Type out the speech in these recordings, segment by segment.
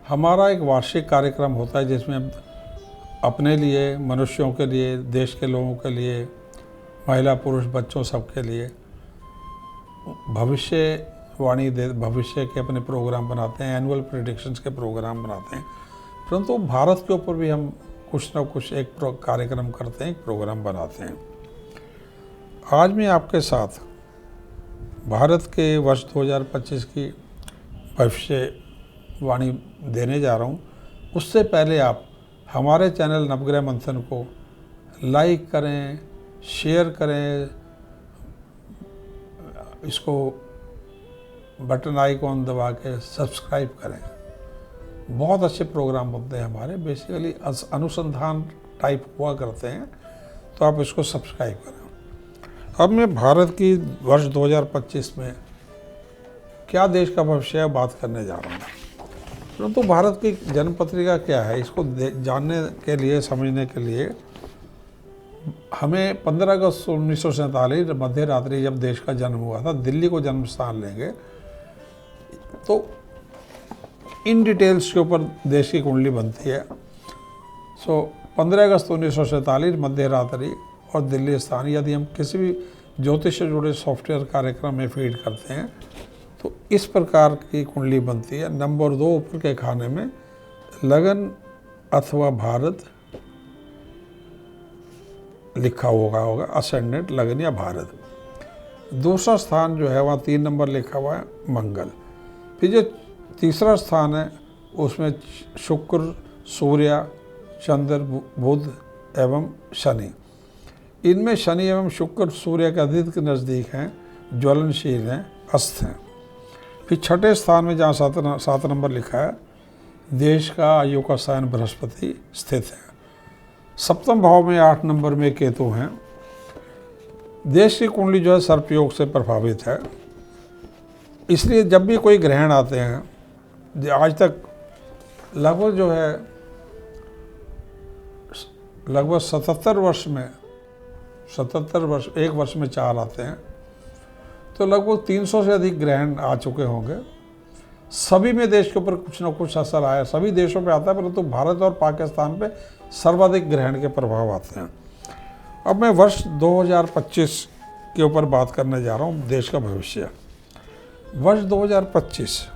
हमारा एक वार्षिक कार्यक्रम होता है जिसमें हम अपने लिए, मनुष्यों के लिए, देश के लोगों के लिए, महिला पुरुष बच्चों सबके लिए भविष्यवाणी भविष्य के अपने प्रोग्राम बनाते हैं, एनुअल प्रेडिक्शंस के प्रोग्राम बनाते हैं। परंतु भारत के ऊपर भी हम कुछ ना कुछ एक कार्यक्रम करते हैं, एक प्रोग्राम बनाते हैं। आज मैं आपके साथ भारत के वर्ष 2025 की भविष्यवाणी देने जा रहा हूँ। उससे पहले आप हमारे चैनल नवग्रह मंथन को लाइक करें, शेयर करें, इसको बटन आइकॉन दबा के सब्सक्राइब करें। बहुत अच्छे प्रोग्राम बनते हैं हमारे, बेसिकली अनुसंधान टाइप हुआ करते हैं, तो आप इसको सब्सक्राइब करें। अब मैं भारत की वर्ष 2025 में क्या देश का भविष्य है बात करने जा रहा हूँ। परंतु भारत की जन्म पत्रिका क्या है, इसको जानने के लिए, समझने के लिए हमें 15 अगस्त 1947 मध्य रात्रि जब देश का जन्म हुआ था, दिल्ली को जन्म स्थान लेंगे, तो इन डिटेल्स के ऊपर देश की कुंडली बनती है। 15 अगस्त 1947 मध्य रात्रि और दिल्ली स्थान, यदि हम किसी भी ज्योतिष से जुड़े सॉफ्टवेयर कार्यक्रम में फीड करते हैं तो इस प्रकार की कुंडली बनती है। नंबर 2 ऊपर के खाने में लगन अथवा भारत लिखा होगा असेंडेंट लगन या भारत। दूसरा स्थान जो है वहाँ 3 नंबर लिखा हुआ है मंगल। फिर जो तीसरा स्थान है उसमें शुक्र, सूर्य, चंद्र, बुध एवं शनि। इनमें शनि एवं शुक्र सूर्य के अधिक नज़दीक हैं, ज्वलनशील हैं, अस्त हैं। फिर छठे स्थान में जहाँ 7 नंबर लिखा है देश का आयु का सायन बृहस्पति स्थित है। सप्तम भाव में 8 नंबर में केतु हैं। देश की कुंडली जो है सर्पयोग से प्रभावित है, इसलिए जब भी कोई ग्रहण आते हैं, आज तक लगभग जो है लगभग 77 वर्ष में 77 वर्ष, एक वर्ष में 4 आते हैं, तो लगभग 300 से अधिक ग्रहण आ चुके होंगे। सभी में देश के ऊपर कुछ ना कुछ असर आया, सभी देशों पे आता है, परंतु भारत और पाकिस्तान पे सर्वाधिक ग्रहण के प्रभाव आते हैं। अब मैं वर्ष 2025 के ऊपर बात करने जा रहा हूँ, देश का भविष्य। वर्ष 2025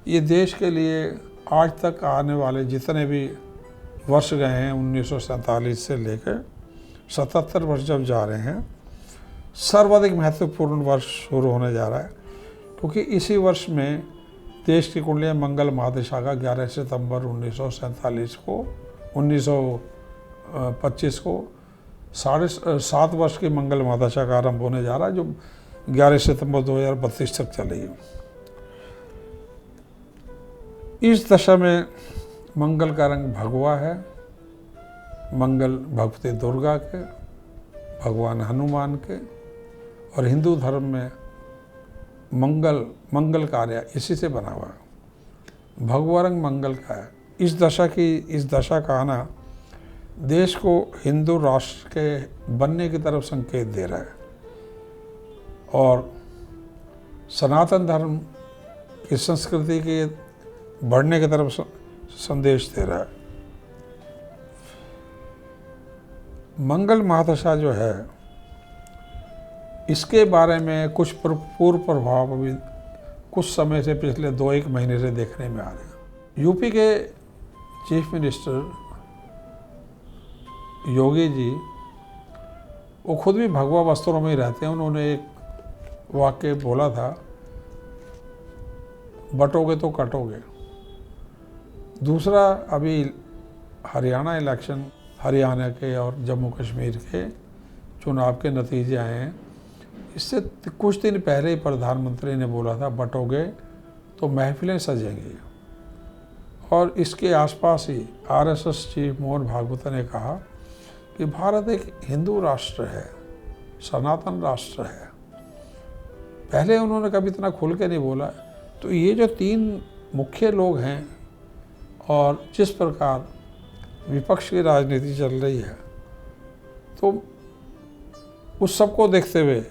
ये देश के लिए आज तक आने वाले जितने भी वर्ष गए हैं, 1947 से लेकर 77 वर्ष जब जा रहे हैं, सर्वाधिक महत्वपूर्ण वर्ष शुरू होने जा रहा है, क्योंकि इसी वर्ष में देश की कुंडली मंगल महादशा का 11 सितंबर 1947 को 1925 को 7.5 वर्ष की मंगल महादशा का आरंभ होने जा रहा है, जो 11 सितंबर 2032 तक चलेगी। इस दशा में मंगल का रंग भगवा है। मंगल भगवती दुर्गा के, भगवान हनुमान के, और हिंदू धर्म में मंगल कार्य इसी से बना हुआ है। भगवा रंग मंगल का है। इस दशा का आना देश को हिंदू राष्ट्र के बनने की तरफ संकेत दे रहा है और सनातन धर्म की संस्कृति के बढ़ने की तरफ संदेश दे रहा है। मंगल महादशा जो है, इसके बारे में कुछ पूर्व प्रभाव अभी कुछ समय से, पिछले 2-1 महीने से देखने में आ रहे हैं। यूपी के चीफ मिनिस्टर योगी जी, वो खुद भी भगवा वस्त्रों में ही रहते हैं। उन्होंने एक वाक्य बोला था, बटोगे तो कटोगे। दूसरा, अभी हरियाणा इलेक्शन, हरियाणा के और जम्मू कश्मीर के चुनाव के नतीजे आए हैं। इससे कुछ दिन पहले ही प्रधानमंत्री ने बोला था, बटोगे तो महफिलें सजेंगी। और इसके आसपास ही आरएसएस चीफ मोहन भागवत ने कहा कि भारत एक हिंदू राष्ट्र है, सनातन राष्ट्र है। पहले उन्होंने कभी इतना खुल के नहीं बोला। तो ये जो 3 मुख्य लोग हैं और जिस प्रकार विपक्ष की राजनीति चल रही है, तो उस सबको देखते हुए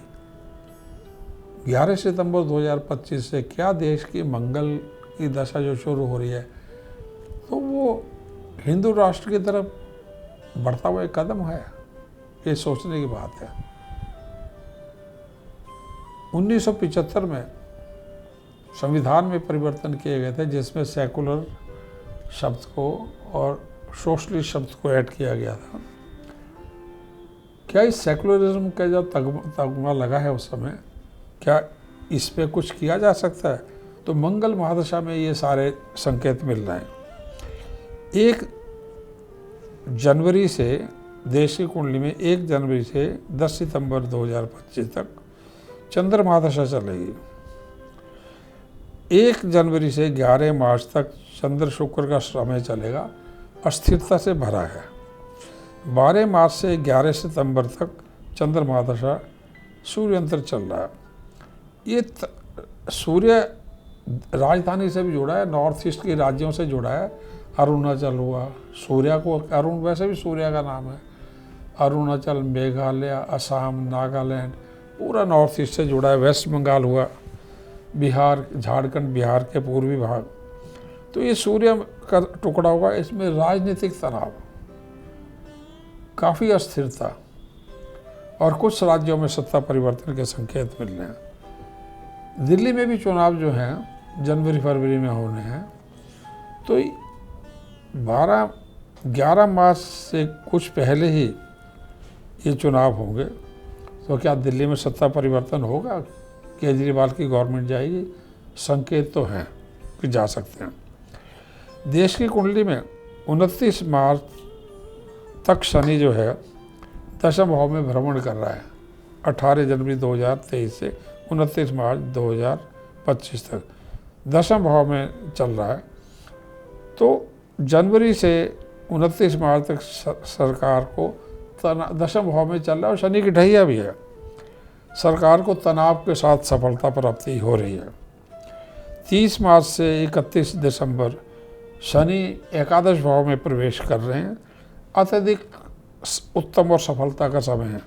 11 सितंबर 2025 से क्या देश की मंगल की दशा जो शुरू हो रही है, हिंदू राष्ट्र की तरफ बढ़ता हुआ एक कदम है, ये सोचने की बात है। 1975 में संविधान में परिवर्तन किए गए थे, जिसमें सेकुलर शब्द को और सोशलिस्ट शब्द को ऐड किया गया था। क्या इस सेकुलरिज्म का जो तगमा लगा है उस समय, क्या इस पे कुछ किया जा सकता है? तो मंगल महादशा में ये सारे संकेत मिल रहे हैं। 1 जनवरी से देश की कुंडली में 1 जनवरी से 10 सितंबर 2025 तक चंद्र महादशा चलेगी। 1 जनवरी से 11 मार्च तक चंद्र शुक्र का समय चलेगा, अस्थिरता से भरा है। 12 मार्च से 11 सितंबर तक चंद्र महादशा सूर्य अंतर चल रहा है। ये सूर्य राजधानी से भी जुड़ा है, नॉर्थ ईस्ट के राज्यों से जुड़ा है। अरुणाचल हुआ, सूर्य को अरुण वैसे भी सूर्य का नाम है। अरुणाचल, मेघालय, असम, नागालैंड, पूरा नॉर्थ ईस्ट से जुड़ा है। वेस्ट बंगाल हुआ, बिहार, झारखंड, बिहार के पूर्वी भाग। तो ये सूर्य का टुकड़ा होगा। इसमें राजनीतिक तनाव, काफ़ी अस्थिरता और कुछ राज्यों में सत्ता परिवर्तन के संकेत मिल रहे हैं। दिल्ली में भी चुनाव जो हैं जनवरी फरवरी में होने हैं। तो 11 मार्च से कुछ पहले ही ये चुनाव होंगे। तो क्या दिल्ली में सत्ता परिवर्तन होगा? केजरीवाल की गवर्नमेंट जाएगी? संकेत तो हैं कि जा सकते हैं। देश की कुंडली में 29 मार्च तक शनि जो है दशम भाव में भ्रमण कर रहा है। 18 जनवरी 2023 से 29 मार्च 2025 तक दशम भाव में चल रहा है। तो जनवरी से 29 मार्च तक सरकार को दशम भाव में चल रहा है और शनि की ढैया भी है। सरकार को तनाव के साथ सफलता प्राप्ति हो रही है। 30 मार्च से 31 दिसंबर शनि एकादश भाव में प्रवेश कर रहे हैं। अत्यधिक उत्तम और सफलता का समय है।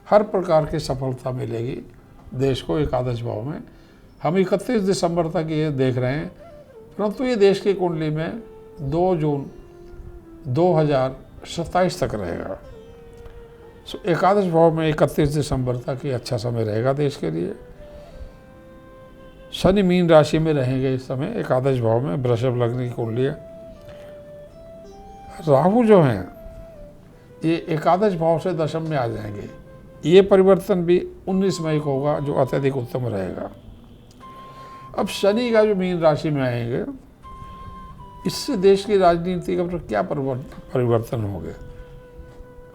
हर प्रकार की सफलता मिलेगी देश को एकादश भाव में। हम 31 दिसंबर तक ये देख रहे हैं, परंतु ये देश की कुंडली में 2 जून 2027 तक रहेगा। एकादश भाव में 31 दिसंबर तक ये अच्छा समय रहेगा देश के लिए। शनि मीन राशि में रहेंगे इस समय एकादश भाव में, वृषभ लग्न की कुंडली है। राहु जो हैं ये एकादश भाव से दशम में आ जाएंगे। ये परिवर्तन भी 19 मई को होगा, जो अत्यधिक उत्तम रहेगा। अब शनि का जो मीन राशि में आएंगे, इससे देश की राजनीति का क्या परिवर्तन होंगे?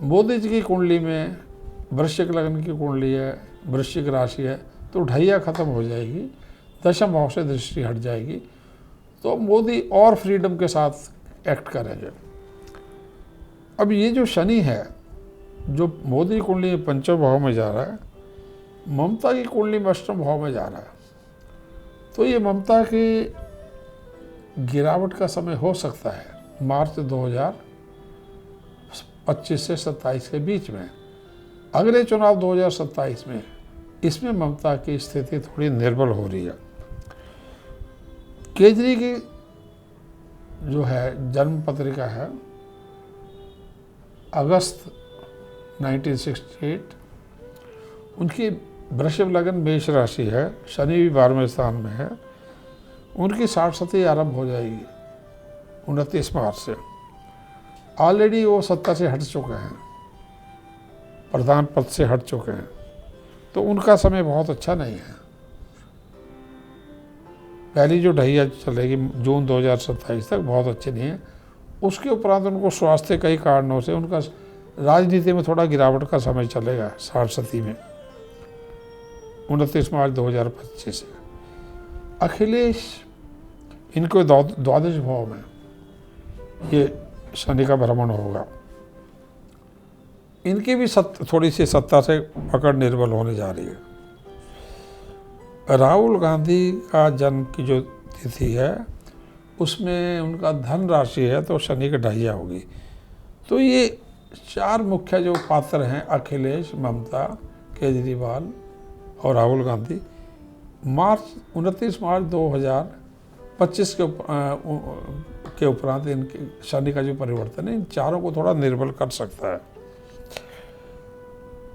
मोदी जी की कुंडली में वृश्चिक लग्न की कुंडली है, वृश्चिक राशि है, तो ढैया खत्म हो जाएगी, दशम भाव से दृष्टि हट जाएगी। तो मोदी और फ्रीडम के साथ एक्ट करेंगे। अब ये जो शनि है, जो मोदी की कुंडली में पंचम भाव में जा रहा है, ममता की कुंडली में अष्टम भाव में जा रहा है। तो ये ममता की गिरावट का समय हो सकता है मार्च 2025 से 27 के बीच में। अगले चुनाव 2027 में, इसमें ममता की स्थिति थोड़ी निर्बल हो रही है। केजरी की जो है जन्म पत्रिका है अगस्त 1968, उनकी वृषभ लग्न मेष राशि है, शनि भी 12वें स्थान में है। उनकी 60 सती आरंभ हो जाएगी 29 मार्च से। ऑलरेडी वो सत्ता से हट चुके हैं, प्रधान पद से हट चुके हैं, तो उनका समय बहुत अच्छा नहीं है। पहली जो ढैया चलेगी जून 2027 तक बहुत अच्छी नहीं है। उसके उपरांत उनको स्वास्थ्य कई कारणों से उनका राजनीति में थोड़ा गिरावट का समय चलेगा 60 सती में 29 मार्च 2025 से। अखिलेश, इनको द्वादश भाव में ये शनि का भ्रमण होगा। इनकी भी थोड़ी सी सत्ता से पकड़ निर्बल होने जा रही है। राहुल गांधी का जन्म की जो तिथि है उसमें उनका धन राशि है, तो शनि की ढैया होगी। तो ये 4 मुख्य जो पात्र हैं, अखिलेश, ममता, केजरीवाल और राहुल गांधी, 29 मार्च 2025 के उपरांत इनके शनि का जो परिवर्तन है इन चारों को थोड़ा निर्बल कर सकता है।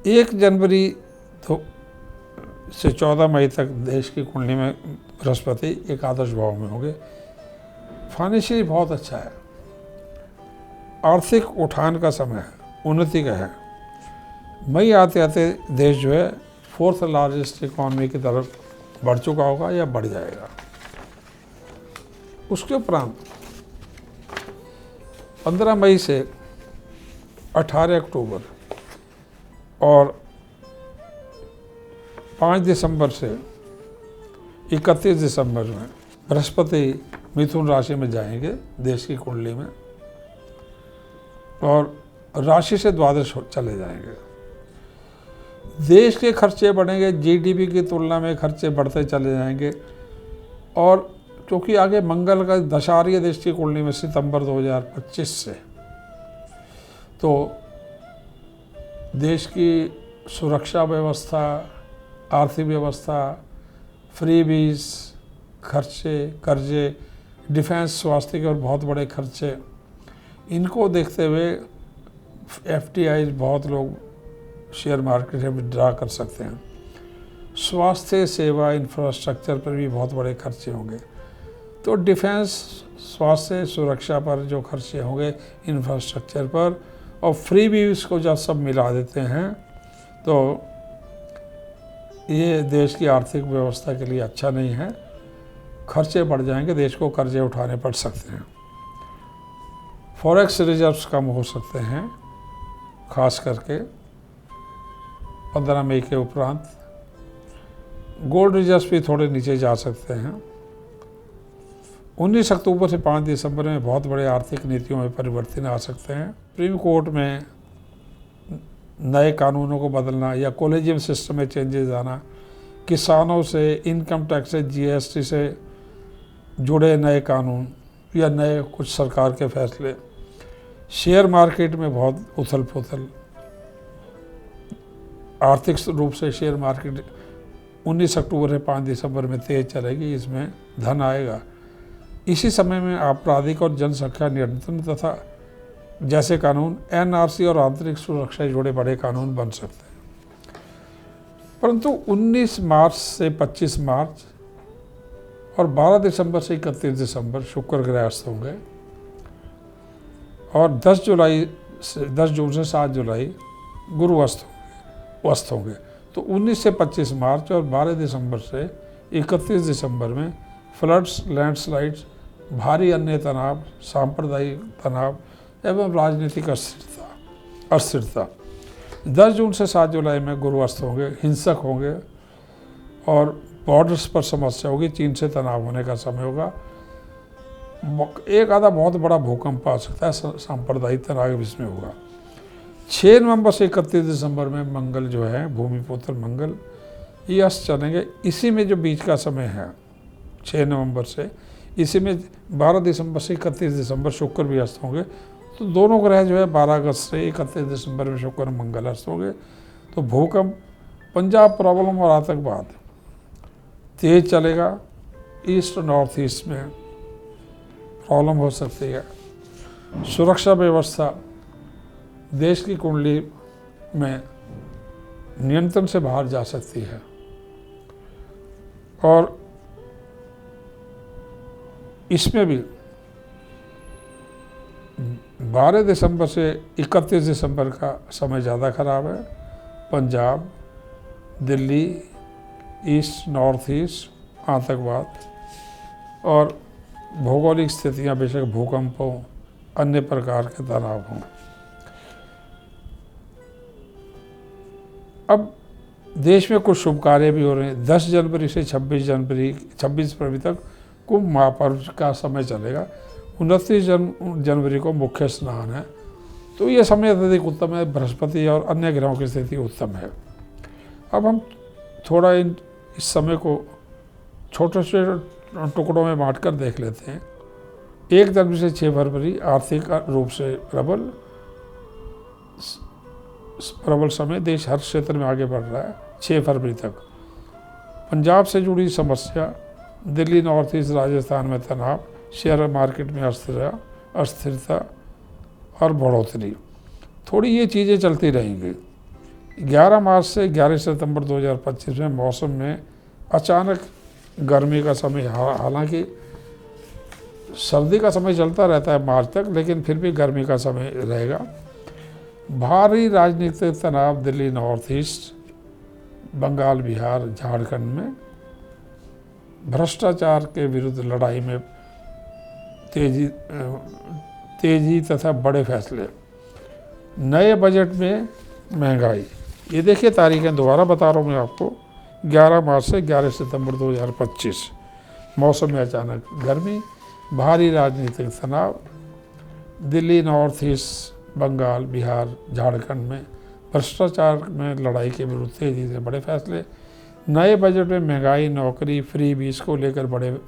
1 जनवरी से 14 मई तक देश की कुंडली में बृहस्पति एकादश भाव में होंगे। फाइनेंशियली बहुत अच्छा है, आर्थिक उठान का समय है, उन्नति का है। मई आते आते देश जो है 4th लार्जेस्ट इकॉनमी की तरफ बढ़ चुका होगा या बढ़ जाएगा। उसके उपरांत 15 मई से 18 अक्टूबर और 5 दिसंबर से 31 दिसंबर में बृहस्पति मिथुन राशि में जाएंगे देश की कुंडली में और राशि से द्वादश चले जाएंगे। देश के खर्चे बढ़ेंगे, जीडीपी की तुलना में खर्चे बढ़ते चले जाएंगे। और क्योंकि आगे मंगल का दशा आ रही है देश की कुंडली में सितंबर 2025 से, तो देश की सुरक्षा व्यवस्था, आर्थिक व्यवस्था, फ्रीबीज, खर्चे, कर्जे, डिफेंस, स्वास्थ्य के और बहुत बड़े खर्चे, इनको देखते हुए एफडीआई बहुत लोग शेयर मार्केट से विड्रा कर सकते हैं। स्वास्थ्य सेवा इंफ्रास्ट्रक्चर पर भी बहुत बड़े खर्चे होंगे। तो डिफेंस, स्वास्थ्य, सुरक्षा पर जो खर्चे होंगे, इंफ्रास्ट्रक्चर पर, और फ्री बीज को जब सब मिला देते हैं तो ये देश की आर्थिक व्यवस्था के लिए अच्छा नहीं है। खर्चे बढ़ जाएंगे, देश को कर्जे उठाने पड़ सकते हैं। फॉरेक्स रिजर्व्स कम हो सकते हैं, खास करके 15 मई के उपरांत। गोल्ड रिजर्व्स भी थोड़े नीचे जा सकते हैं। 19 अक्टूबर से 5 दिसंबर में बहुत बड़े आर्थिक नीतियों में परिवर्तन आ सकते हैं। सुप्रीम कोर्ट में नए कानूनों को बदलना या कॉलेजियम सिस्टम में चेंजेस आना, किसानों से, इनकम टैक्स से, जीएसटी से जुड़े नए कानून या नए कुछ सरकार के फैसले, शेयर मार्केट में बहुत उथल पुथल, आर्थिक रूप से शेयर मार्केट 19 अक्टूबर से 5 दिसंबर में तेज चलेगी, इसमें धन आएगा। इसी समय में आपराधिक और जनसंख्या नियंत्रण तथा जैसे कानून, एनआरसी और आंतरिक सुरक्षा से जुड़े बड़े कानून बन सकते हैं। परंतु 19 मार्च से 25 मार्च और 12 दिसंबर से 31 दिसंबर शुक्र ग्रह अस्त होंगे और 10 जून से 7 जुलाई गुरु अस्त होंगे। तो 19 से 25 मार्च और 12 दिसंबर से 31 दिसंबर में फ्लड्स, लैंडस्लाइड्स, भारी अन्य तनाव, सांप्रदायिक तनाव एवं राजनीतिक अस्थिरता। 10 जून से 7 जुलाई में गुरु अस्त होंगे, हिंसक होंगे और बॉर्डर्स पर समस्या होगी, चीन से तनाव होने का समय होगा। एक आधा बहुत बड़ा भूकंप आ सकता है, सांप्रदायिक तनाव इसमें होगा। 6 नवंबर से 31 दिसंबर में मंगल जो है, भूमिपुत्र मंगल, ये अस्त चलेंगे। इसी में जो बीच का समय है 6 नवंबर से, इसी में 12 दिसंबर से 31 दिसंबर शुक्र भी अस्त होंगे। तो दोनों ग्रह जो है 12 अगस्त से 31 दिसंबर में शुक्र मंगल अस्त होंगे। तो भूकंप, पंजाब प्रॉब्लम और आतंकवाद तेज चलेगा। ईस्ट नॉर्थ ईस्ट में प्रॉब्लम हो सकती है। सुरक्षा व्यवस्था देश की कुंडली में नियंत्रण से बाहर जा सकती है। और इसमें भी 12 दिसंबर से 31 दिसंबर का समय ज़्यादा खराब है। Punjab, Delhi, east north east, आतंकवाद और भौगोलिक स्थितियां, बेशक भूकंप हों, अन्य प्रकार के तनाव हों। अब देश में कुछ शुभ कार्य भी हो रहे हैं। 10 जनवरी से 26 फरवरी तक कुंभ महापर्व का समय चलेगा। 29 जनवरी को मुख्य स्नान है। तो ये समय अत्यधिक उत्तम है। बृहस्पति और अन्य ग्रहों की स्थिति उत्तम है। अब हम थोड़ा इस समय को छोटे छोटे टुकड़ों में बांटकर देख लेते हैं। 1 जनवरी से 6 फरवरी आर्थिक रूप से प्रबल समय, देश हर क्षेत्र में आगे बढ़ रहा है। 6 फरवरी तक पंजाब से जुड़ी समस्या, दिल्ली, नॉर्थ ईस्ट, राजस्थान में तनाव, शेयर मार्केट में अस्थिरता और बढ़ोतरी, थोड़ी ये चीज़ें चलती रहेंगी। 11 मार्च से 11 सितंबर 2025 में मौसम में अचानक गर्मी का समय, हालांकि सर्दी का समय चलता रहता है मार्च तक, लेकिन फिर भी गर्मी का समय रहेगा। भारी राजनीतिक तनाव दिल्ली, नॉर्थ ईस्ट, बंगाल, बिहार, झारखंड में भ्रष्टाचार के विरुद्ध लड़ाई में तेजी तथा बड़े फैसले। नए बजट में महंगाई, ये देखिए तारीखें दोबारा बता रहा हूँ मैं आपको, 11 मार्च से 11 सितंबर 2025। मौसम में अचानक गर्मी, भारी राजनीतिक तनाव, दिल्ली, नॉर्थ ईस्ट, बंगाल, बिहार, झारखंड में भ्रष्टाचार में लड़ाई के विरुद्ध तेजी से बड़े फैसले। नए बजट में महंगाई, नौकरी, फ्री बीज को लेकर बड़े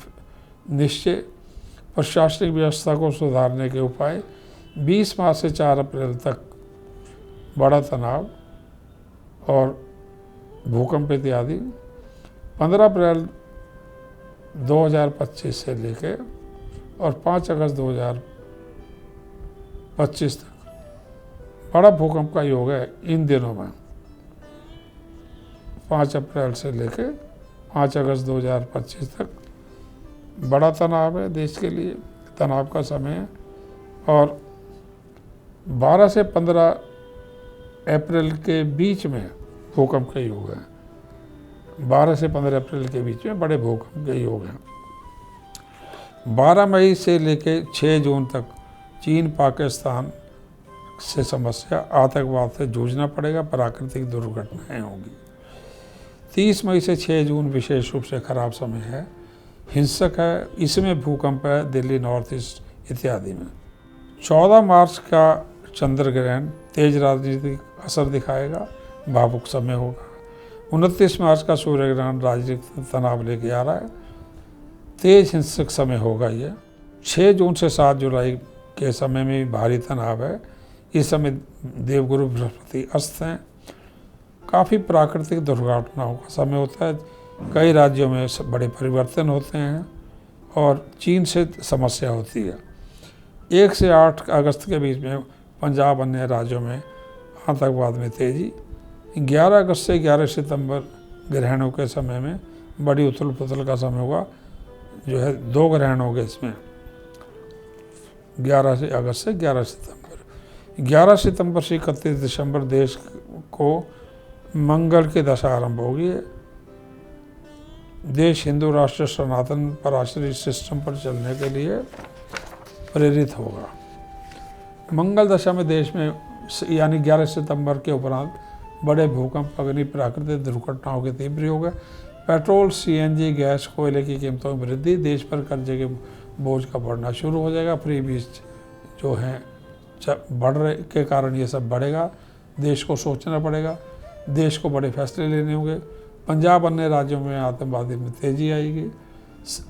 निश्चय, प्रशासनिक व्यवस्था को सुधारने के उपाय। 20 मार्च से 4 अप्रैल तक बड़ा तनाव और भूकंप इत्यादि। 15 अप्रैल 2025 से लेकर और 5 अगस्त 2025 तक बड़ा भूकंप का योग है इन दिनों में। 5 अप्रैल से लेकर 5 अगस्त 2025 तक बड़ा तनाव है देश के लिए, तनाव का समय है। और 12 से 15 अप्रैल के बीच में भूकंप के योग है। 12 से 15 अप्रैल के बीच में बड़े भूकंप के योग हैं। 12 मई से लेकर 6 जून तक चीन, पाकिस्तान से समस्या, आतंकवाद से जूझना पड़ेगा, प्राकृतिक दुर्घटनाएं होंगी। 30 मई से 6 जून विशेष रूप से खराब समय है, हिंसक है, इसमें भूकंप है दिल्ली, नॉर्थ ईस्ट इत्यादि में। 14 मार्च का चंद्र ग्रहण तेज राजनीतिक असर दिखाएगा, भावुक समय होगा। 29 मार्च का सूर्य ग्रहण राजनीतिक तनाव लेके आ रहा है, तेज हिंसक समय होगा ये। 6 जून से 7 जुलाई के समय में भारी तनाव है, इस समय देवगुरु बृहस्पति अस्त हैं। काफ़ी प्राकृतिक दुर्घटनाओं का समय होता है, कई राज्यों में बड़े परिवर्तन होते हैं और चीन से समस्या होती है। 1 से 8 अगस्त के बीच में पंजाब, अन्य राज्यों में आतंकवाद में तेजी। 11 अगस्त से 11 सितंबर ग्रहणों के समय में बड़ी उथल पुथल का समय होगा, जो है 2 ग्रहण हो गए इसमें, 11 से अगस्त से 11 सितंबर। 11 सितंबर से 31 दिसंबर देश को मंगल की दशा आरंभ होगी। देश हिंदू राष्ट्र सनातन पराशरी सिस्टम पर चलने के लिए प्रेरित होगा। मंगल दशा में देश में यानी 11 सितंबर के उपरांत बड़े भूकंप, अग्नि, प्राकृतिक दुर्घटनाओं के तीव्र योग है। पेट्रोल, सीएनजी, गैस, कोयले की कीमतों में वृद्धि, देश पर कर्जे के बोझ का बढ़ना शुरू हो जाएगा। फ्री बीज जो हैं बढ़ने के कारण ये सब बढ़ेगा, देश को सोचना पड़ेगा, देश को बड़े फैसले लेने होंगे। पंजाब, अन्य राज्यों में आतंकवादी में तेजी आएगी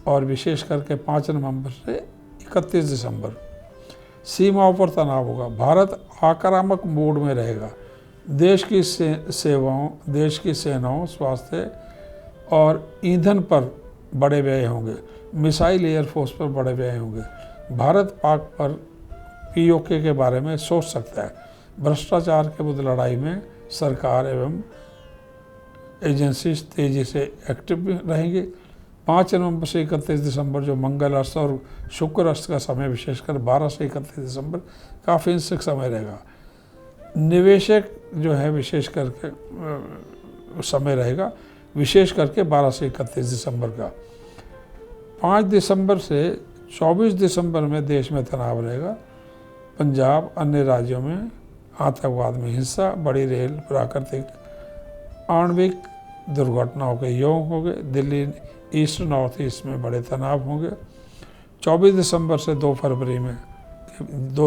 और विशेष करके 5 नवंबर से 31 दिसंबर सीमाओं पर तनाव होगा। भारत आक्रामक मोड में रहेगा, देश की सेवाओं, देश की सेनाओं, स्वास्थ्य और ईंधन पर बड़े व्यय होंगे, मिसाइल, एयरफोर्स पर बड़े व्यय होंगे। भारत पाक पर पीओके के बारे में सोच सकता है। भ्रष्टाचार के विरुद्ध लड़ाई में सरकार एवं एजेंसी तेजी से एक्टिव रहेंगी। 5 नवंबर से 31 दिसंबर जो मंगल अस्त और शुक्र अस्त का समय, विशेषकर 12 से 31 दिसंबर काफ़ी हिंसक समय रहेगा। निवेशक जो है विशेष करके समय रहेगा, विशेष करके 12 से 31 दिसंबर का। 5 दिसंबर से 24 दिसंबर में देश में तनाव रहेगा। पंजाब, अन्य राज्यों में आतंकवाद में हिंसा, बड़ी रेल, प्राकृतिक आणविक दुर्घटनाओं के योग होंगे। दिल्ली, ईस्ट, नॉर्थ ईस्ट में बड़े तनाव होंगे। 24 दिसंबर से 2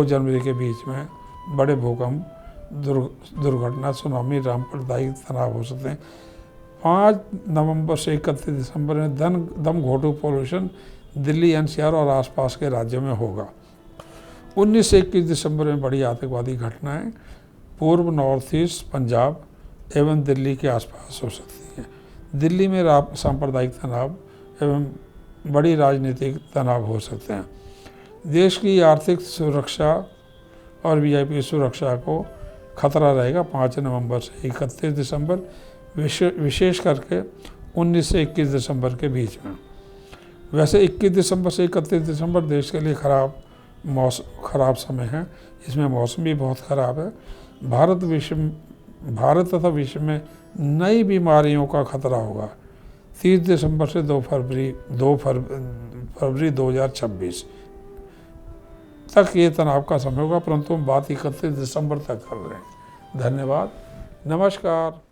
जनवरी के बीच में बड़े भूकंप, दुर्घटना, सुनामी, सांप्रदायिक तनाव हो सकते हैं। 5 नवंबर से 31 दिसंबर में दम घोटू पॉल्यूशन दिल्ली, एनसीआर और आसपास के राज्यों में होगा। 19 से 21 दिसंबर में बड़ी आतंकवादी घटनाएं पूर्व, नॉर्थ ईस्ट, पंजाब एवं दिल्ली के आसपास हो सकती हैं। दिल्ली में सांप्रदायिक तनाव एवं बड़ी राजनीतिक तनाव हो सकते हैं। देश की आर्थिक सुरक्षा और वीआईपी सुरक्षा को खतरा रहेगा 5 नवंबर से 31 दिसंबर, विशेष करके 19 से 21 दिसंबर के बीच में। वैसे 21 दिसंबर से 31 दिसंबर देश के लिए खराब समय है। इसमें मौसम भी बहुत ख़राब है। भारत तथा विश्व में नई बीमारियों का खतरा होगा 30 दिसंबर से 2 फरवरी 2026 तक ये तनाव का समय होगा, परंतु हम बात 31 दिसंबर तक कर रहे हैं। धन्यवाद, नमस्कार।